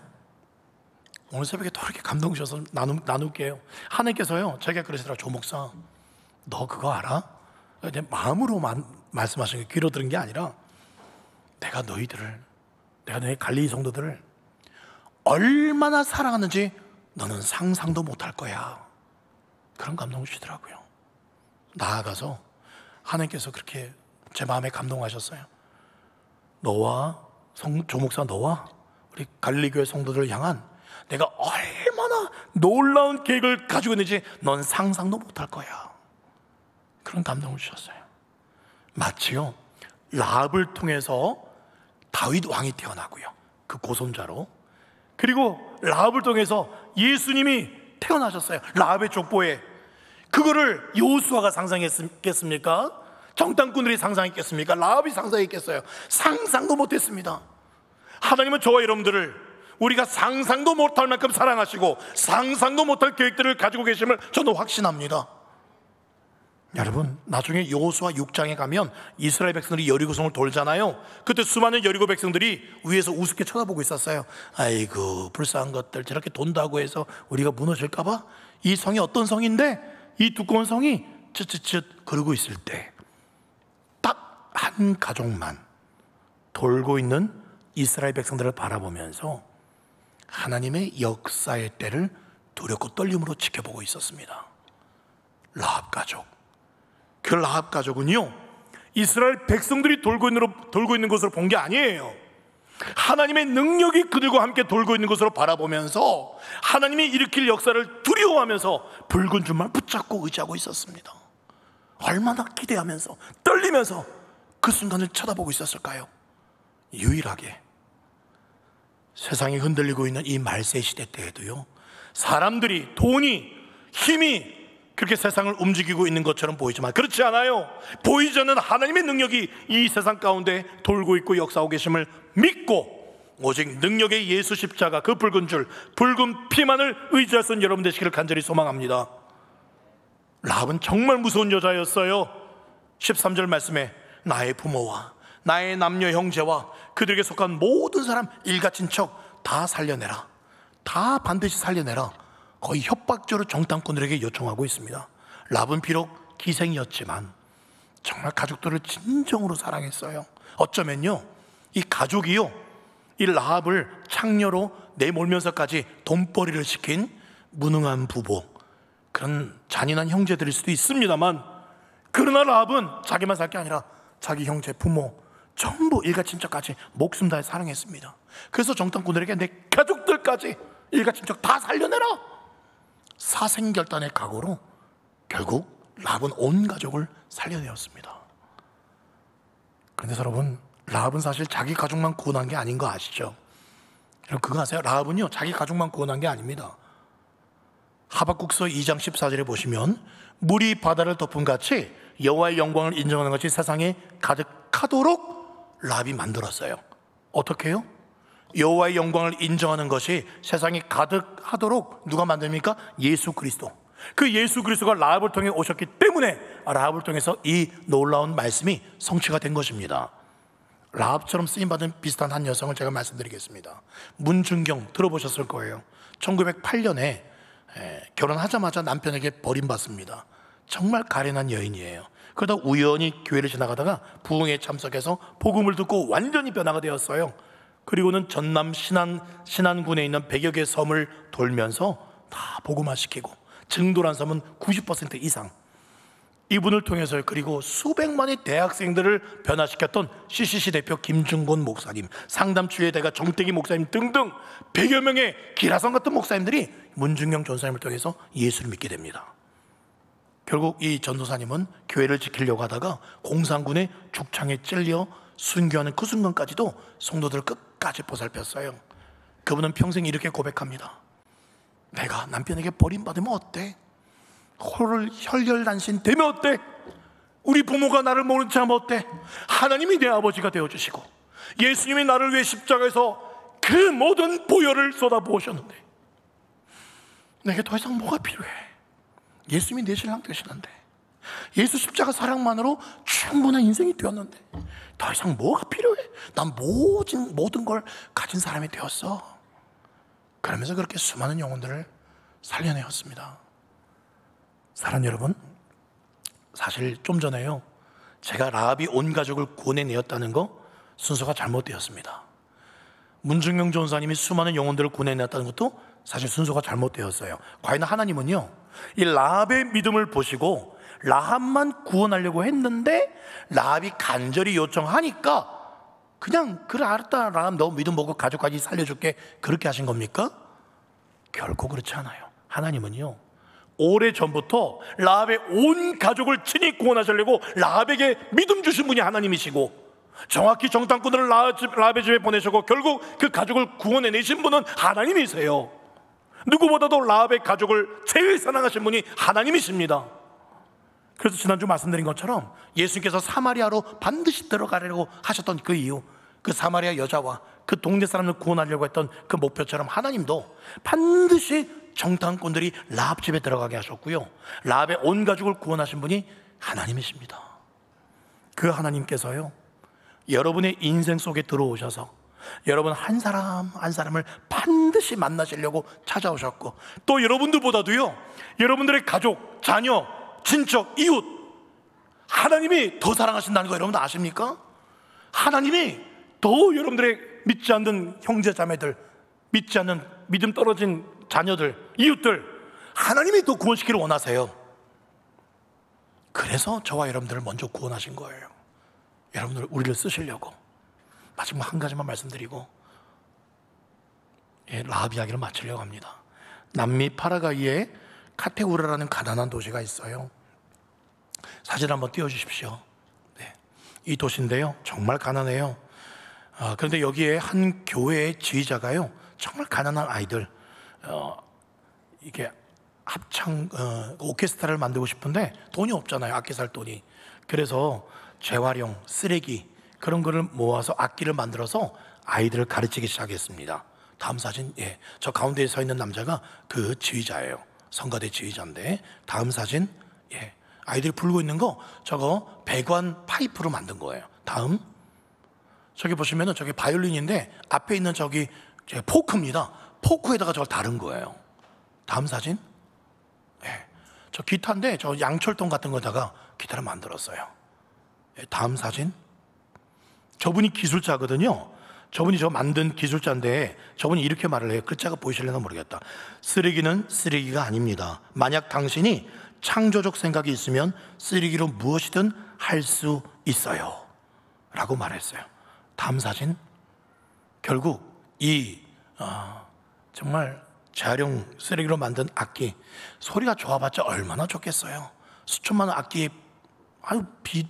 오늘 새벽에 또 이렇게 감동 주셔서 나눌게요. 하나님께서요 제가 그러시더라. 조 목사 너 그거 알아? 내 마음으로 말씀하신 게 귀로 들은 게 아니라 내가 너희 갈릴리 성도들을 얼마나 사랑하는지 너는 상상도 못할 거야. 그런 감동을 주시더라고요. 나아가서 하나님께서 그렇게 제 마음에 감동하셨어요. 너와 조 목사 너와 우리 갈릴리 교회 성도들을 향한 내가 얼마나 놀라운 계획을 가지고 있는지 넌 상상도 못할 거야. 그런 감동을 주셨어요. 마치요 라합을 통해서 다윗 왕이 태어나고요, 그 고손자로. 그리고 라합을 통해서 예수님이 태어나셨어요. 라합의 족보에. 그거를 여호수아가 상상했겠습니까? 정탐꾼들이 상상했겠습니까? 라합이 상상했겠어요? 상상도 못했습니다. 하나님은 저와 여러분들을 우리가 상상도 못할 만큼 사랑하시고 상상도 못할 계획들을 가지고 계심을 저는 확신합니다. 여러분 나중에 여호수아 6장에 가면 이스라엘 백성들이 여리고성을 돌잖아요. 그때 수많은 여리고 백성들이 위에서 우습게 쳐다보고 있었어요. 아이고 불쌍한 것들, 저렇게 돈다고 해서 우리가 무너질까 봐? 이 성이 어떤 성인데 이 두꺼운 성이 쯧쯧쯧 그러고 있을 때 딱 한 가족만 돌고 있는 이스라엘 백성들을 바라보면서 하나님의 역사의 때를 두렵고 떨림으로 지켜보고 있었습니다. 라합 가족. 그 라합 가족은요 이스라엘 백성들이 돌고 있는 것으로 본 게 아니에요. 하나님의 능력이 그들과 함께 돌고 있는 것으로 바라보면서 하나님이 일으킬 역사를 두려워하면서 붉은 줄만 붙잡고 의지하고 있었습니다. 얼마나 기대하면서 떨리면서 그 순간을 쳐다보고 있었을까요? 유일하게 세상이 흔들리고 있는 이 말세 시대 때에도요 사람들이, 돈이, 힘이 그렇게 세상을 움직이고 있는 것처럼 보이지만 그렇지 않아요. 보이지 않는 하나님의 능력이 이 세상 가운데 돌고 있고 역사하고 계심을 믿고 오직 능력의 예수 십자가, 그 붉은 줄, 붉은 피만을 의지할 수 있는 여러분 되시기를 간절히 소망합니다. 라합은 정말 무서운 여자였어요. 13절 말씀에 나의 부모와 나의 남녀 형제와 그들에게 속한 모든 사람 일가친척 다 살려내라, 다 반드시 살려내라, 거의 협박적으로 정탐꾼들에게 요청하고 있습니다. 라합은 비록 기생이었지만 정말 가족들을 진정으로 사랑했어요. 어쩌면요, 이 가족이요, 이 라합을 창녀로 내몰면서까지 돈벌이를 시킨 무능한 부부, 그런 잔인한 형제들일 수도 있습니다만, 그러나 라합은 자기만 살 게 아니라 자기 형제, 부모 전부 일가친척까지 목숨 다해 사랑했습니다. 그래서 정탐꾼들에게 내 가족들까지 일가친척 다 살려내라, 사생결단의 각오로 결국 라합은 온 가족을 살려내었습니다. 그런데 여러분, 라합은 사실 자기 가족만 구원한 게 아닌 거 아시죠? 여러분, 그거 아세요? 라합은요, 자기 가족만 구원한 게 아닙니다. 하박국서 2장 14절에 보시면 물이 바다를 덮은 같이 여호와의 영광을 인정하는 것이 세상에 가득하도록 라합이 만들었어요. 어떻게 해요? 여호와의 영광을 인정하는 것이 세상에 가득하도록 누가 만듭니까? 예수 그리스도. 그 예수 그리스도가 라합을 통해 오셨기 때문에 라합을 통해서 이 놀라운 말씀이 성취가 된 것입니다. 라합처럼 쓰임받은 비슷한 한 여성을 제가 말씀드리겠습니다. 문준경 들어보셨을 거예요. 1908년에 결혼하자마자 남편에게 버림받습니다. 정말 가련한 여인이에요. 그러다 우연히 교회를 지나가다가 부흥에 참석해서 복음을 듣고 완전히 변화가 되었어요. 그리고는 전남 신안군에 있는 100여 개의 섬을 돌면서 다 복음화시키고 증도란 섬은 90% 이상, 이분을 통해서요, 그리고 수백만의 대학생들을 변화시켰던 CCC 대표 김중곤 목사님, 상담주의 대가 정태기 목사님 등등 100여 명의 기라성 같은 목사님들이 문중경 전사님을 통해서 예수를 믿게 됩니다. 결국 이 전도사님은 교회를 지키려고 하다가 공산군의 죽창에 찔려 순교하는 그 순간까지도 성도들을 끝까지 보살폈어요. 그분은 평생 이렇게 고백합니다. 내가 남편에게 버림받으면 어때? 혈혈단신 되면 어때? 우리 부모가 나를 모른 체 하면 어때? 하나님이 내 아버지가 되어주시고 예수님이 나를 위해 십자가에서 그 모든 보혈을 쏟아부으셨는데 내게 더 이상 뭐가 필요해? 예수님이 내 신랑 되시는데, 예수 십자가 사랑만으로 충분한 인생이 되었는데 더 이상 뭐가 필요해? 난 모든 걸 가진 사람이 되었어. 그러면서 그렇게 수많은 영혼들을 살려내었습니다. 사랑하는 여러분, 사실 좀 전에요, 제가 라합이 온 가족을 구원해내었다는 거 순서가 잘못되었습니다. 문중경 전사님이 수많은 영혼들을 구원해냈다는 것도 사실 순서가 잘못되었어요. 과연 하나님은요, 이 라합의 믿음을 보시고 라합만 구원하려고 했는데 라합이 간절히 요청하니까 그냥 그래 알았다, 라합 너 믿음 보고 가족까지 살려줄게, 그렇게 하신 겁니까? 결코 그렇지 않아요. 하나님은요, 오래전부터 라합의 온 가족을 친히 구원하시려고 라합에게 믿음 주신 분이 하나님이시고, 정확히 정탐꾼들을 라합의 집에 보내시고 결국 그 가족을 구원해내신 분은 하나님이세요. 누구보다도 라합의 가족을 제일 사랑하신 분이 하나님이십니다. 그래서 지난주 말씀드린 것처럼 예수님께서 사마리아로 반드시 들어가려고 하셨던 그 이유, 그 사마리아 여자와 그 동네 사람을 구원하려고 했던 그 목표처럼 하나님도 반드시 정탐꾼들이 라합 집에 들어가게 하셨고요, 라합의 온 가족을 구원하신 분이 하나님이십니다. 그 하나님께서요, 여러분의 인생 속에 들어오셔서 여러분 한 사람 한 사람을 반드시 만나시려고 찾아오셨고, 또 여러분들보다도요, 여러분들의 가족, 자녀, 친척, 이웃, 하나님이 더 사랑하신다는 거 여러분 아십니까? 하나님이 더 여러분들의 믿지 않는 형제 자매들, 믿지 않는 믿음 떨어진 자녀들, 이웃들, 하나님이 더 구원시키기를 원하세요. 그래서 저와 여러분들을 먼저 구원하신 거예요. 여러분들 우리를 쓰시려고. 마지막 한 가지만 말씀드리고 라합 이야기를 마치려고 합니다. 남미 파라과이에 카테우라라는 가난한 도시가 있어요. 사진 한번 띄워주십시오. 네. 이 도시인데요, 정말 가난해요. 그런데 여기에 한 교회의 지휘자가요, 정말 가난한 아이들, 이게 합창 오케스트라를 만들고 싶은데 돈이 없잖아요. 악기 살 돈이. 그래서 재활용, 쓰레기 그런 거를 모아서 악기를 만들어서 아이들을 가르치기 시작했습니다. 다음 사진, 저 가운데에 서 있는 남자가 그 지휘자예요. 성가대 지휘자인데, 다음 사진, 아이들이 불고 있는 거 저거 배관 파이프로 만든 거예요. 다음, 저기 보시면은 저기 바이올린인데 앞에 있는 저기 포크입니다. 포크에다가 저걸 다룬 거예요. 다음 사진, 저 기타인데 저 양철통 같은 거다가 기타를 만들었어요. 다음 사진, 저분이 기술자거든요. 저분이 저 만든 기술자인데 저분이 이렇게 말을 해요. 글자가 보이실려나 모르겠다. 쓰레기는 쓰레기가 아닙니다. 만약 당신이 창조적 생각이 있으면 쓰레기로 무엇이든 할 수 있어요 라고 말했어요. 다음 사진, 결국 이 정말 재활용 쓰레기로 만든 악기, 소리가 좋아봤자 얼마나 좋겠어요. 수천만 원 악기에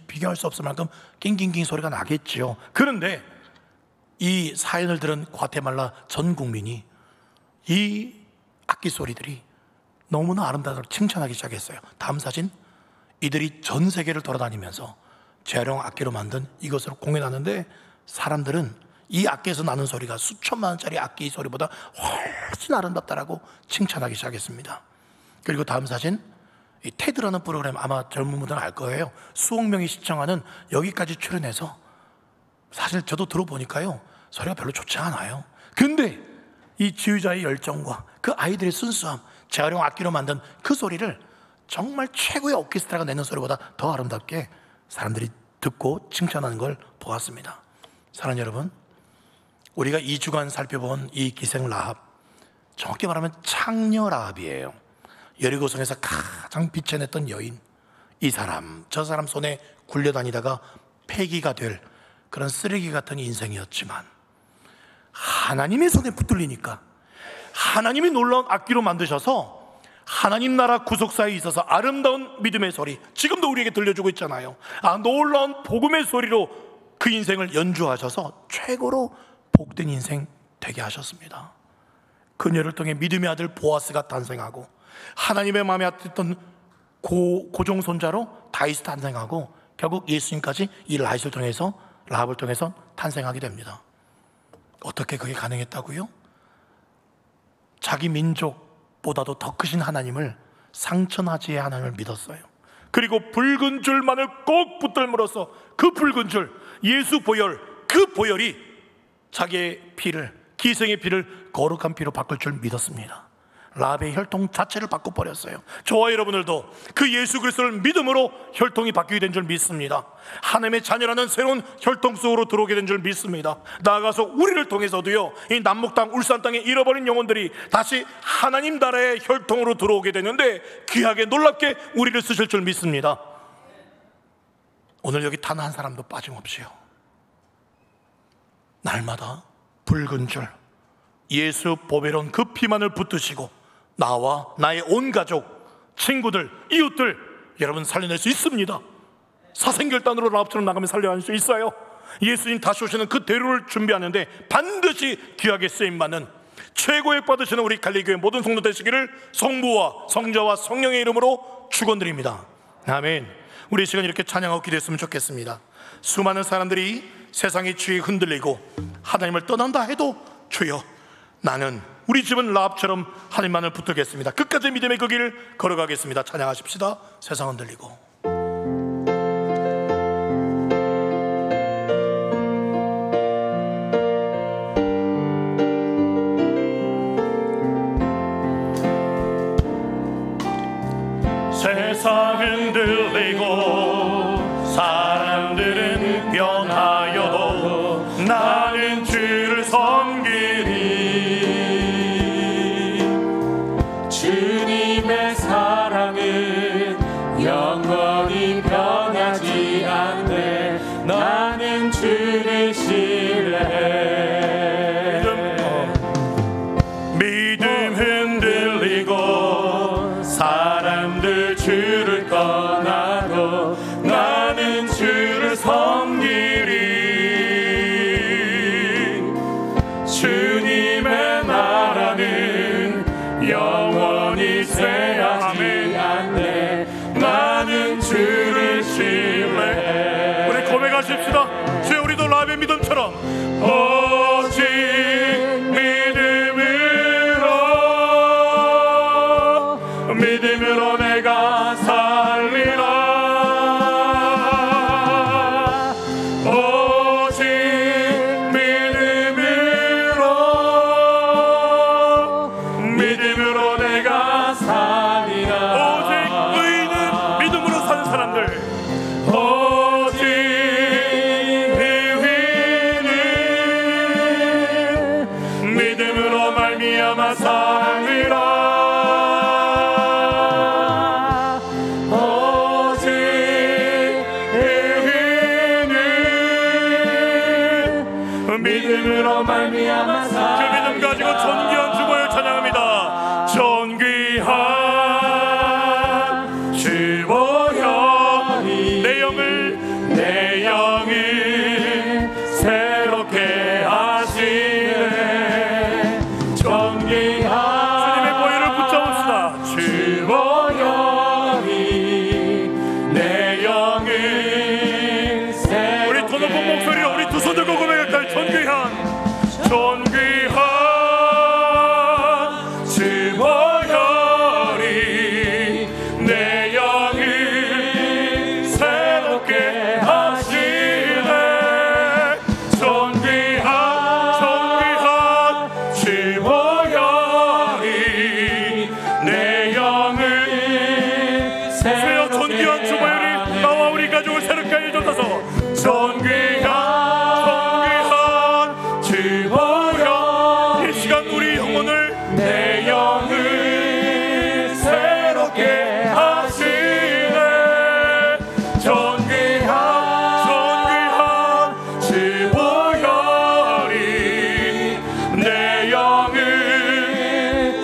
비교할 수 없을 만큼 낑낑낑 소리가 나겠지요. 그런데 이 사연을 들은 과테말라 전 국민이 이 악기 소리들이 너무나 아름다다고 칭찬하기 시작했어요. 다음 사진, 이들이 전 세계를 돌아다니면서 재활용 악기로 만든 이것을 공연하는데 사람들은 이 악기에서 나는 소리가 수천만 원짜리 악기 소리보다 훨씬 아름답다라고 칭찬하기 시작했습니다. 그리고 다음 사진, 이 테드라는 프로그램 아마 젊은 분들은 알 거예요. 수억 명이 시청하는, 여기까지 출연해서 사실 저도 들어보니까요 소리가 별로 좋지 않아요. 근데 이 지휘자의 열정과 그 아이들의 순수함, 재활용 악기로 만든 그 소리를 정말 최고의 오케스트라가 내는 소리보다 더 아름답게 사람들이 듣고 칭찬하는 걸 보았습니다. 사랑하는 여러분, 우리가 2주간 살펴본 이 기생 라합, 정확히 말하면 창녀 라합이에요. 여리고성에서 가장 빛쳐냈던 여인, 이 사람 저 사람 손에 굴려다니다가 폐기가 될 그런 쓰레기 같은 인생이었지만 하나님의 손에 붙들리니까 하나님이 놀라운 악기로 만드셔서 하나님 나라 구속사에 있어서 아름다운 믿음의 소리, 지금도 우리에게 들려주고 있잖아요. 놀라운 복음의 소리로 그 인생을 연주하셔서 최고로 복된 인생 되게 하셨습니다. 그녀를 통해 믿음의 아들 보아스가 탄생하고 하나님의 마음에 았던 고종 손자로 다윗이 탄생하고 결국 예수님까지 이 라합을 통해서 탄생하게 됩니다. 어떻게 그게 가능했다고요? 자기 민족보다도 더 크신 하나님을, 상천하지의 하나님을 믿었어요. 그리고 붉은 줄만을 꼭 붙들므로써 그 붉은 줄, 예수 보혈, 그 보혈이 자기의 피를, 기생의 피를 거룩한 피로 바꿀 줄 믿었습니다. 라합의 혈통 자체를 바꿔버렸어요. 저와 여러분들도 그 예수 그리스도를 믿음으로 혈통이 바뀌게 된 줄 믿습니다. 하나님의 자녀라는 새로운 혈통 속으로 들어오게 된 줄 믿습니다. 나아가서 우리를 통해서도요, 이 남목 땅, 울산 땅에 잃어버린 영혼들이 다시 하나님 나라의 혈통으로 들어오게 되는데 귀하게 놀랍게 우리를 쓰실 줄 믿습니다. 오늘 여기 단 한 사람도 빠짐없이요, 날마다 붉은 줄, 예수 보배로운 그 피만을 붙드시고 나와 나의 온 가족, 친구들, 이웃들 여러분 살려낼 수 있습니다. 사생결단으로 라합처럼 나가면 살려낼 수 있어요. 예수님 다시 오시는 그 대로를 준비하는데 반드시 귀하게 쓰임받는 최고의 받으시는 우리 갈릴교회 모든 성도 되시기를 성부와 성자와 성령의 이름으로 축원드립니다. 아멘. 우리 시간 이렇게 찬양하고 기도했으면 좋겠습니다. 수많은 사람들이 세상의 주에 흔들리고 하나님을 떠난다 해도 주여, 나는, 우리 집은 라합처럼 하나님만을 붙들겠습니다. 끝까지 믿음의 그 길을 걸어가겠습니다. 찬양하십시다. 세상 흔들리고. 세상 흔들리고 사람들은 변하여도 나는 주를 섬기리. 주님의 사랑은 영원히 변하지 않네. 나는 주를 신뢰해. 믿음 흔들리고 사람들 주를 떠나도 나는 주를 섬기리. 주님의 나라는 영원히 쇠하지 않네. 나는 주를 신뢰해. 우리 고백하십시다. 주여, 우리도 라합의 믿음처럼 믿음으로 내가 살리라. 오직 믿음으로 내가 살리라. 오직 의인은 믿음으로 사는 사람들, 오직 의인은 믿음으로 말미암아 살리라. 오직 의인은 믿음으로 말미암아 살리라. 그 믿음 가지고 존귀한 주보를 찬양합니다. 존귀한 주보여 내 영을 새롭게 하시네. 존귀한 주님의 보혈을 붙잡읍시다. 주보혈이 내 영을 새롭게. 우리 더 높은 목소리로 우리 두 손 들고 고백할까요? 존귀한 주보혈이 내 영을 새롭게 하시네. 존귀한 주보혈이 내 영을 주여, 존귀한 주보혈이 나와 우리 가족을 새롭게 하여 주소서. 존귀한 주보혈 이 시간 우리 영혼을 내 영을 새롭게 하시네. 존귀한 주보혈이 내 영을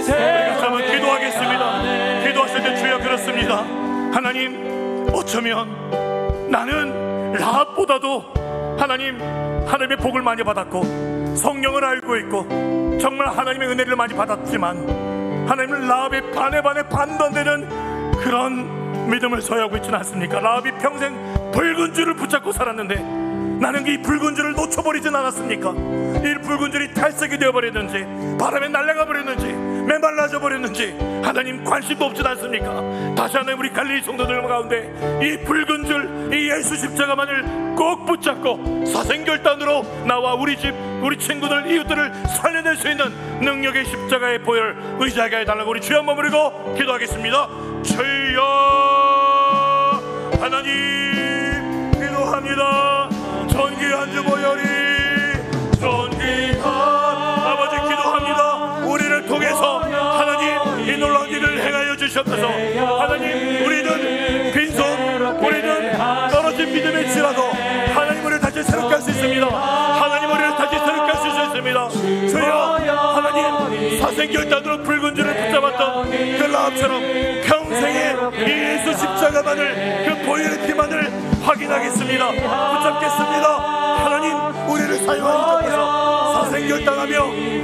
우리가 한번 새롭게 기도하겠습니다. 기도하실 때 주여 그렇습니다. 하나님, 어쩌면 나는 라합보다도 하나님의 복을 많이 받았고 성령을 알고 있고 정말 하나님의 은혜를 많이 받았지만 하나님은 라합의 반에 반도 안 되는 그런 믿음을 소유하고 있지는 않습니까? 라합이 평생 붉은 줄을 붙잡고 살았는데 나는 이 붉은 줄을 놓쳐버리진 않았습니까? 이 붉은 줄이 탈색이 되어버렸는지 바람에 날아가 버렸는지 메말라져 버렸는지 하나님 관심도 없지 않습니까? 다시 하나님 우리 갈릴리 성도들 가운데 이 붉은 줄, 이 예수 십자가만을 꼭 붙잡고 사생결단으로 나와 우리 집, 우리 친구들, 이웃들을 살려낼 수 있는 능력의 십자가의 보혈 의지하게 해달라고 우리 주여 한번 부르고 기도하겠습니다. 주여 하나님 기도합니다. 존귀한 주보혈이 존귀한 아버지 기도합니다. 우리를 통해서 하나님 이 놀라운 일을 행하여 주셨소서. 하나님 우리는 빈손, 우리는 떨어진 믿음일지라도 하나님 우리를 다시 새롭게 할 수 있습니다. 하나님 우리를 다시 새롭게 할 수 있습니다. 주여 하나님 사생결단으로 붉은 줄을 붙잡았던 그 라합처럼 평생에 이 예수 십자가만을 그 보혈의 피만을 확인하겠습니다. 붙잡겠습니다. 하나님 우리를 사용하여 주셔서 사생결단하며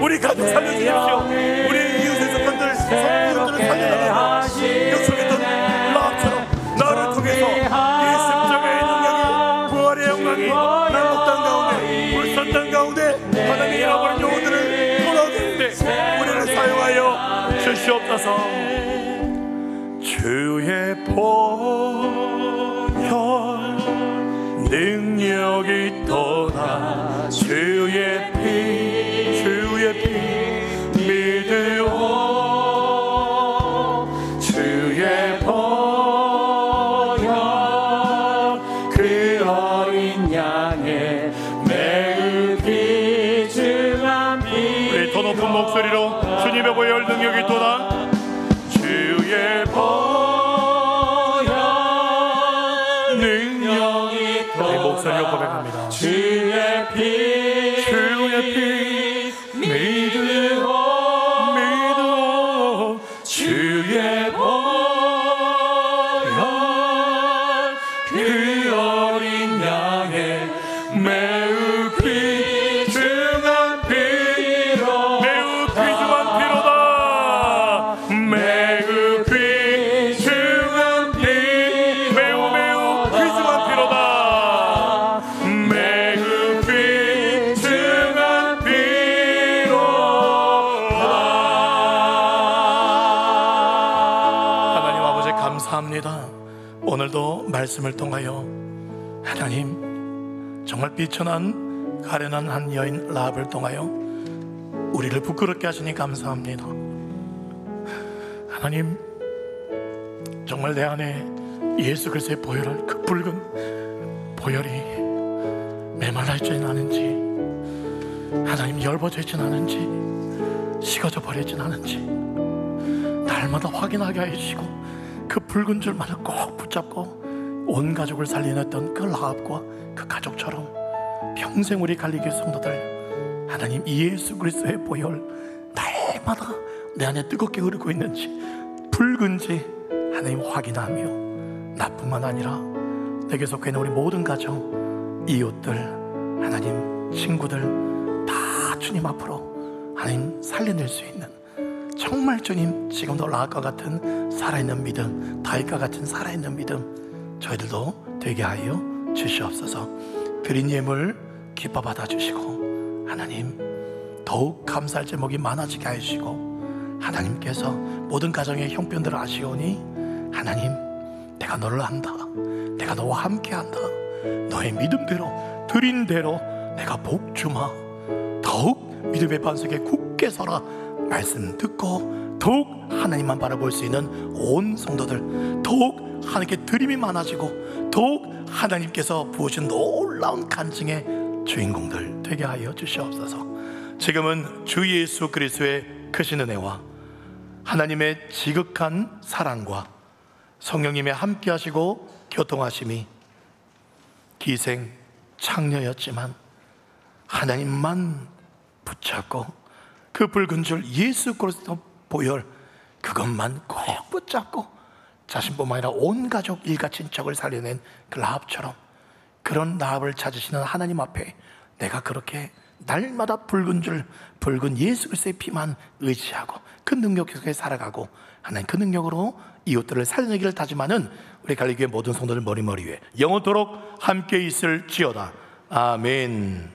우리 가족 살려주십시오. 우리 이웃의 속한들 성도들을 살려달라고 요청했던 라합처럼 나를 통해서 이 십자가의 능력이 부활의 영광이 남북 땅 가운데 불산 땅 가운데 하나님이 잃어버린 영혼들을 돌아오게 하는데 우리를 사용하여 주시옵소서. 주의 보혈 능력이 있도다. 주의 피 믿으오. 주의 보혈 그 어린 양의 매우 귀중한 피. 우리 더 높은 목소리로 주님의 보혈 능력이 있도다. 주의 보혈 능력이 있도다. 목소리로 고백합니다. 주의 피 감사합니다. 오늘도 말씀을 통하여 하나님 정말 비천한 가련한 한 여인 라합을 통하여 우리를 부끄럽게 하시니 감사합니다. 하나님 정말 내 안에 예수 그리스도의 보혈을 그 붉은 보혈이 메말라 있지는 않은지, 하나님 엷어져 있지는 않은지, 식어져 버리진 않은지 날마다 확인하게 하시고 그 붉은 줄만을 꼭 붙잡고 온 가족을 살려냈던 그 라합과 그 가족처럼 평생 우리 갈리교회 성도들 하나님 예수 그리스도의 보혈 날마다 내 안에 뜨겁게 흐르고 있는지 붉은지 하나님 확인하며 나뿐만 아니라 내게 속해 있는 우리 모든 가정, 이웃들, 하나님 친구들 다 주님 앞으로 하나님 살려낼 수 있는 정말 주님 지금도 라합과 같은 살아있는 믿음, 다윗과 같은 살아있는 믿음 저희들도 되게 하여 주시옵소서. 드린 예물 기뻐 받아주시고 하나님 더욱 감사할 제목이 많아지게 하시고 하나님께서 모든 가정의 형편들을 아시오니 하나님 내가 너를 안다, 내가 너와 함께한다, 너의 믿음대로 드린 대로 내가 복주마 더욱 믿음의 반석에 굳게 서라 말씀 듣고 더욱 하나님만 바라볼 수 있는 온 성도들 더욱 하나님께 드림이 많아지고 더욱 하나님께서 부으신 놀라운 간증의 주인공들 되게 하여 주시옵소서. 지금은 주 예수 그리스도의 크신 은혜와 하나님의 지극한 사랑과 성령님의 함께 하시고 교통하심이 기생 창녀였지만 하나님만 붙잡고 그 붉은 줄 예수 그리스도 보혈 그것만 꼭 붙잡고 자신뿐만 아니라 온 가족 일가 친척을 살려낸 그 라합처럼 그런 라합을 찾으시는 하나님 앞에 내가 그렇게 날마다 붉은 줄 붉은 예수 그리스도의 피만 의지하고 그 능력 속에 살아가고 하나님 그 능력으로 이웃들을 살려내기를 다짐하는 우리 갈리교회 모든 성도들 머리 위에 영원토록 함께 있을지어다. 아멘.